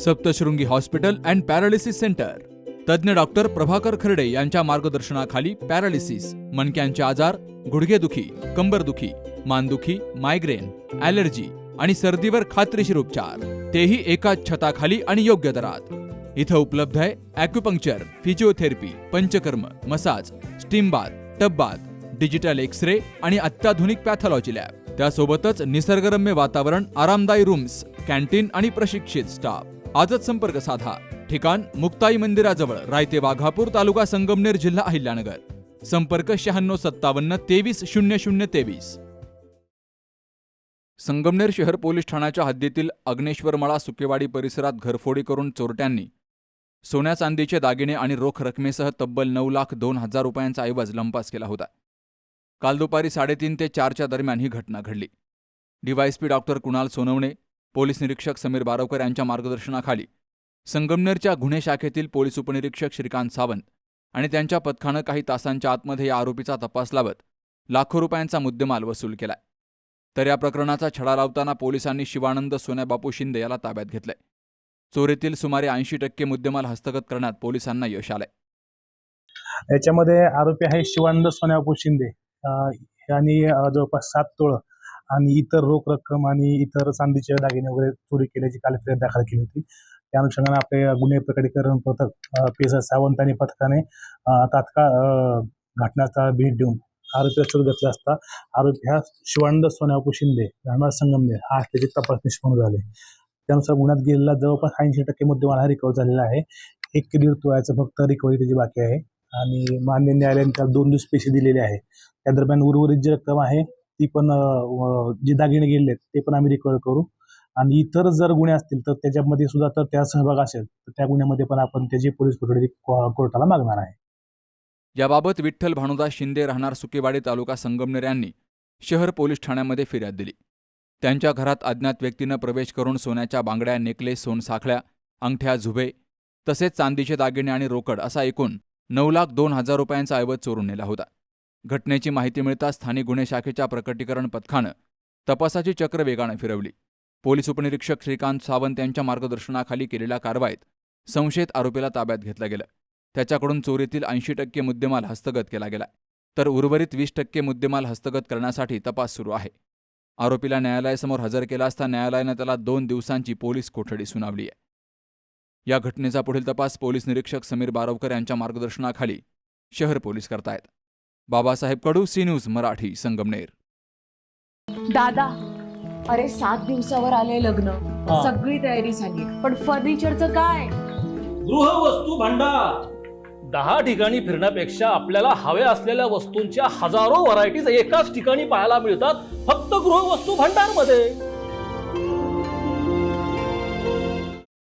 Saptashrungi hospital and paralysis centre. तज्ञ doctor Prabhakar खर्डे यांच्या मार्गदर्शनाखाली पॅरालिसिस, मणक्यांचे आजार, गुडघेदुखी, कंबरदुखी, मानदुखी, मायग्रेन, ॲलर्जी आणि सर्दीवर खात्रीशीर उपचार, तेही एकाच छताखाली आणि योग्य दरात। इथं उपलब्ध आहे acupuncture, physiotherapy, panchakarma, massage, steam bath, tub bath, digital X-ray आणि अत्याधुनिक पॅथॉलॉजी लॅब। त्यासोबतच निसर्गरम्य वातावरण, आरामदायी रूम्स, कॅन्टीन आणि प्रशिक्षित स्टाफ। आजच संपर्क साधा। ठिकाण मुक्ताई मंदिराजवळ, रायते वाघापूर, तालुका संगमनेर, जिल्हा अहिल्यानगर। संपर्क 9657 230023। संगमनेर शहर पोलीस ठाण्याच्या हद्दीतील अग्नेश्वरमळा सुकेवाडी परिसरात घरफोडी करून चोरट्यांनी सोन्या चांदीचे दागिने आणि रोख रकमेसह तब्बल 9,02,000 रुपयांचा ऐवज लंपास केला होता। काल दुपारी 3:30 ते 4च्या दरम्यान ही घटना घडली। DySP doctor Kunal Sonawane, police निरीक्षक समीर बारवकर यांच्या मार्गदर्शनाखाली संगमनेरच्या गुन्हे शाखेतील पोलीस उपनिरीक्षक श्रीकांत सावंत आणि त्यांच्या पथकानं काही तासांच्या आतमध्ये या आरोपीचा तपास लावत लाखो रुपयांचा मुद्देमाल वसूल केलाय। तर या प्रकरणाचा छडा लावताना पोलिसांनी शिवानंद सोन्याबापू शिंदे याला ताब्यात घेतलंय। चोरीतील सुमारे 80% मुद्देमाल हस्तगत करण्यात पोलिसांना यश आलंय। याच्यामध्ये आरोपी आहे शिवानंद सोन्याबापू शिंदे यांनी जवळपास 7 तोळ आणि इतर रोख रक्कम आणि इतर चांदीचे दागिने वगैरे चोरी केल्याची काल फिर्याद दाखल केली होती। त्या अनुषंगाने आपले गुन्हे प्रकटीकरण पथक पी.एस. सावंत आणि पथकाने तात्काळ घटनास्थळाला भेट देऊन आरोपीला शोध घेतला असता आरोपी हा शिवानंद सोन्याबापू शिंदे राहणार संगमनेर हा असल्याचे तपास निष्पन्न झाले। त्यानुसार गुन्ह्यात गेलेला जवळपास 80% मुद्देमाल हा रिकव्हर झालेला आहे। 1 ते 1.5 तोळ्याचं फक्त रिकव्हरी त्याची बाकी आहे आणि मान्य न्यायालयाने त्याला 2 दिवस पैसे दिलेले आहे। त्या दरम्यान उर्वरित जी रक्कम आहे ती पण जे दागिने गेलेले ते पण आम्ही रिकव्हर करू आणि इतर जर गुन्हे असतील तर त्याच्यामध्ये सुद्धा तर त्या सहभाग असेल तर त्या गुन्ह्यामध्ये पण आपण त्याची पोलीस कोठडी कोर्टाला मागणार आहे। याबाबत विठ्ठल भानुदास शिंदे राहणार सुकेवाडी तालुका संगमनेर यांनी शहर पोलीस ठाण्यामध्ये फिर्याद दिली। त्यांच्या घरात अज्ञात व्यक्तीनं प्रवेश करून सोन्याच्या बांगड्या, नेकलेस, सोनसाखळ्या, अंगठ्या, झुबे तसेच चांदीचे दागिने आणि रोकड असा एकूण 9,02,000 रुपयांचा ऐवज चोरून नेला होता। घटनेची माहिती मिळताच स्थानिक गुन्हे शाखेच्या प्रकटीकरण पथकानं तपासाची चक्र वेगाने फिरवली। पोलीस उपनिरीक्षक श्रीकांत सावंत यांच्या मार्गदर्शनाखाली केलेल्या कारवाईत संशयित आरोपीला ताब्यात घेतलं गेलं। त्याच्याकडून चोरीतील 80% मुद्देमाल हस्तगत केला गेला, तर उर्वरित 20% मुद्देमाल हस्तगत करण्यासाठी तपास सुरू आहे। आरोपीला न्यायालयासमोर हजर केला असता न्यायालयानं त्याला 2 दिवसांची पोलीस कोठडी सुनावली आहे। या घटनेचा पुढील तपास पोलीस निरीक्षक समीर बारवकर यांच्या मार्गदर्शनाखाली शहर पोलीस करतायत। बाबासाहेब कडू, सी न्यूज मराठी, संगमनेर। दादा, अरे 7 दिवसावर आले लग्न, सगळी तयारी झाली, पण फर्निचरचं काय? गृहवस्तू भांडार 10 ठिकाणी फिरण्यापेक्षा आपल्याला हव्या असलेल्या वस्तूंच्या हजारो व्हरायटीज एकाच ठिकाणी पाहायला मिळतात, फक्त गृहवस्तू भांडार मध्ये।